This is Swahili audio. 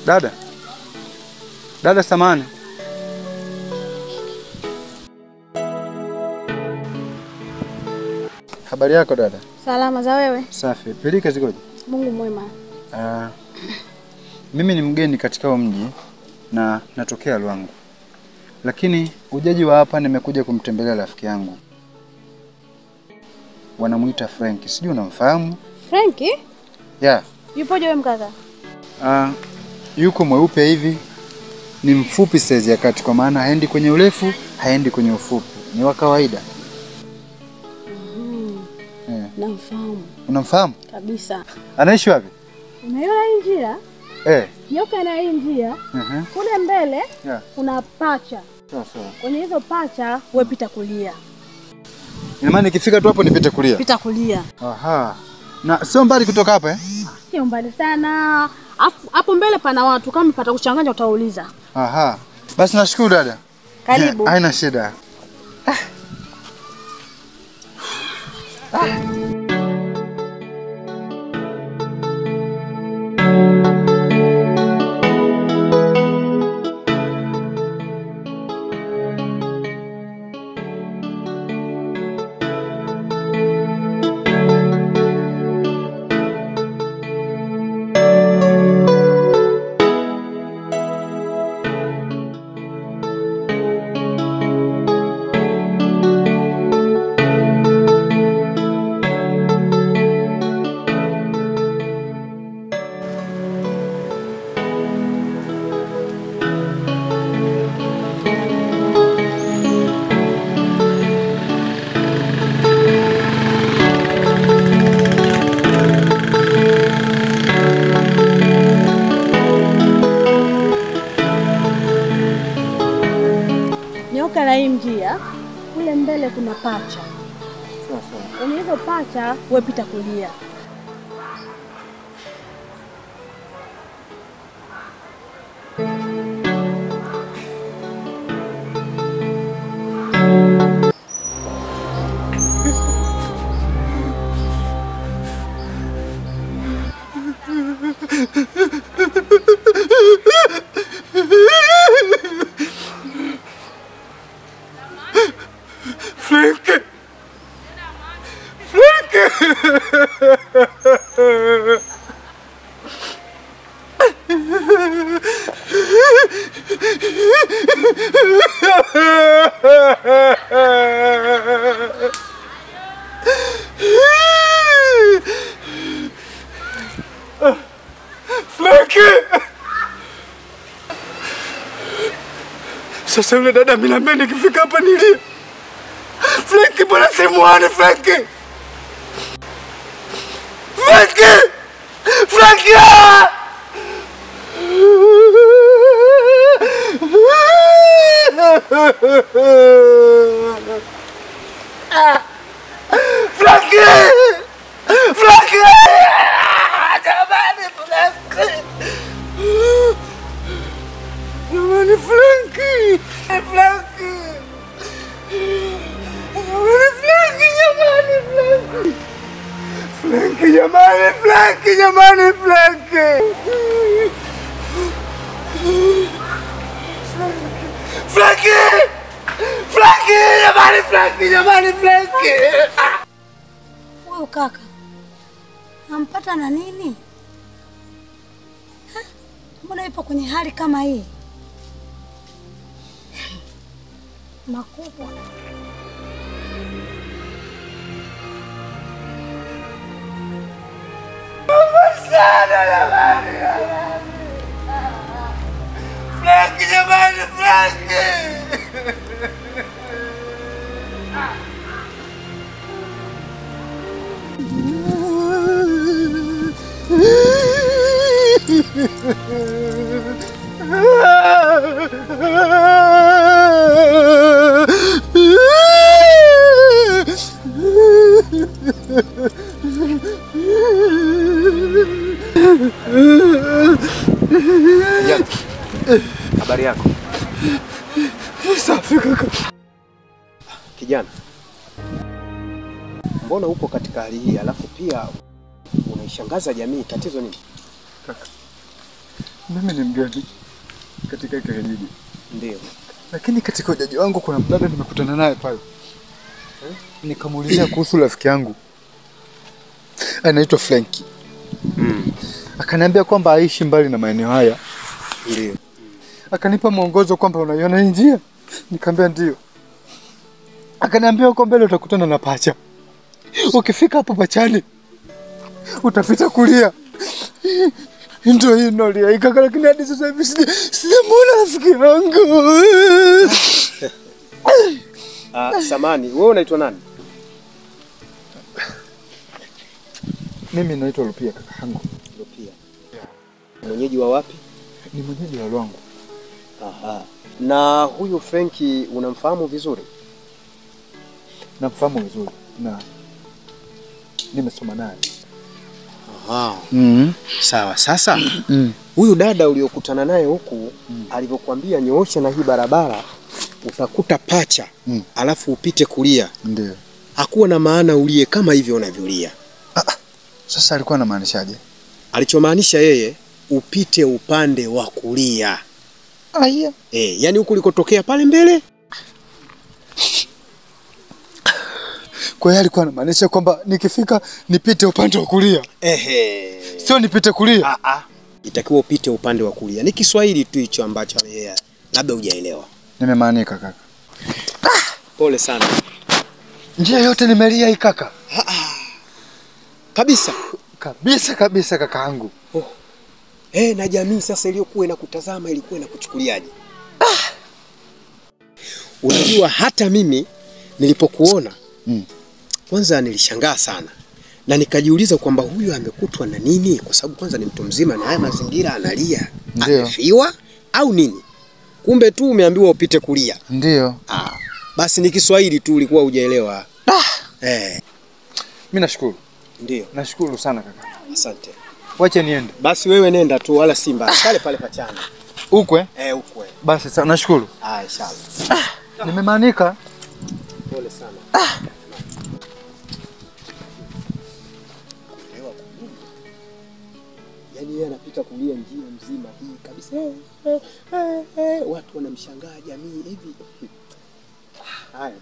Dada. Dada samani. Habari yako dada? Salama za wewe? Safi. Pilika zikoje? Mungu mwema. Mimi ni mgeni katika mji na natokea Lwangu. Lakini ujaji wa hapa nimekuja kumtembelea rafiki yangu. Wanamuita Frank. Sijui unamfahamu? Frank? Yeah. Yupoje wewe mkaka? Yuko mweupe hivi. Ni mfupi size ya kati kwa maana haendi kwenye urefu, haendi kwenye ufupi. Ni wa kawaida. Namfahamu. Unamfahamu? Kabisa. Anaishi wapi? Unaiona hii njia? Nyoka na hii njia. Kule mbele kuna pacha. Sawa. Kwenye hizo pacha wewe pita kulia. Ina maana nikifika tu hapo nipite kulia? Pita kulia. Aha. Na sio mbali kutoka hapa Sio mbali sana. Hapo mbele pana watu, kama pata kuchanganya utauliza. Aha. Basi nashukuru dada. Karibu. Haina shida. Nyoka na hii njia, kule mbele kuna pacha. Sawa. Kwenye hizo pacha wewe pita kulia. Sasa yule dada mimi naambia nikifika hapa nilie. Frank bwana simuone Frank. Wewe kaka, nampata na nini? Mbona yupo kwenye hali kama hii? Makubwa. Habari yako? Safi kaka. Kijana, mbona uko katika hali hii alafu pia unaishangaza jamii? Tatizo nini? Kaka, Mimi ni mgeni katika kijiji. Ndio. Lakini katika ujaji wangu kuna mdada nimekutana naye pale. Nikamuulizia kuhusu rafiki yangu. Anaitwa Frankie. Akaniambia kwamba aishi mbali na maeneo haya. Ndio. Akanipa mwongozo kwamba unaiona hii njia. Nikamwambia ndio. Akaniambia huko mbele utakutana na pacha. Ukifika hapo pachani utapita kulia. Ndio hii ndio ikaka, lakini hadi sasa hivi sijamuona rafiki yangu. Samani, wewe unaitwa nani? Mimi naitwa Rupia kaka yangu. Rupia. Mwenyeji wa wapi? Ni mwenyeji wa Lwangu. Aha. Na huyu Frankie unamfahamu vizuri? Namfahamu vizuri na nimesoma naye. Aha. Sawa. Sasa huyu dada uliokutana naye huku alivyokuambia nyoosha na hii barabara utakuta pacha alafu upite kulia. Ndio. Hakuwa na maana ulie kama hivyo unavyolia. Sasa alikuwa anamaanishaje? Alichomaanisha yeye upite upande wa kulia. Aya. Yani huku ulikotokea pale mbele. Kwa hiyo alikuwa anamaanisha kwamba nikifika nipite upande wa kulia. Sio nipite kulia. Itakiwa upite upande wa kulia. Ni Kiswahili tu hicho ambacho yeye labda hujaelewa. Nimemaanika kaka. Pole sana. Njia yote nimelia hii kaka. Kabisa. Kabisa kakaangu. Na jamii sasa iliyokuwa inakutazama ilikuwa inakuchukuliaje? Unajua hata mimi nilipokuona kwanza nilishangaa sana. Na nikajiuliza kwamba huyu amekutwa na nini, kwa sababu kwanza ni mtu mzima na haya mazingira analia. Amefiwa au nini? Kumbe tu umeambiwa upite kulia. Ndio. Basi ni Kiswahili tu ulikuwa hujaelewa. Mimi nashukuru. Ndio. Nashukuru sana kaka. Asante. Wacha niende. Basi wewe nenda tu wala simba. Pale pachana. Ukwe? Ukwe. Basi sana nashukuru. Inshallah. Nimemaanika. Pole sana. Yaani yeye anapita kulia njia mzima hii kabisa. Watu wanamshangaa jamii hivi. Haya.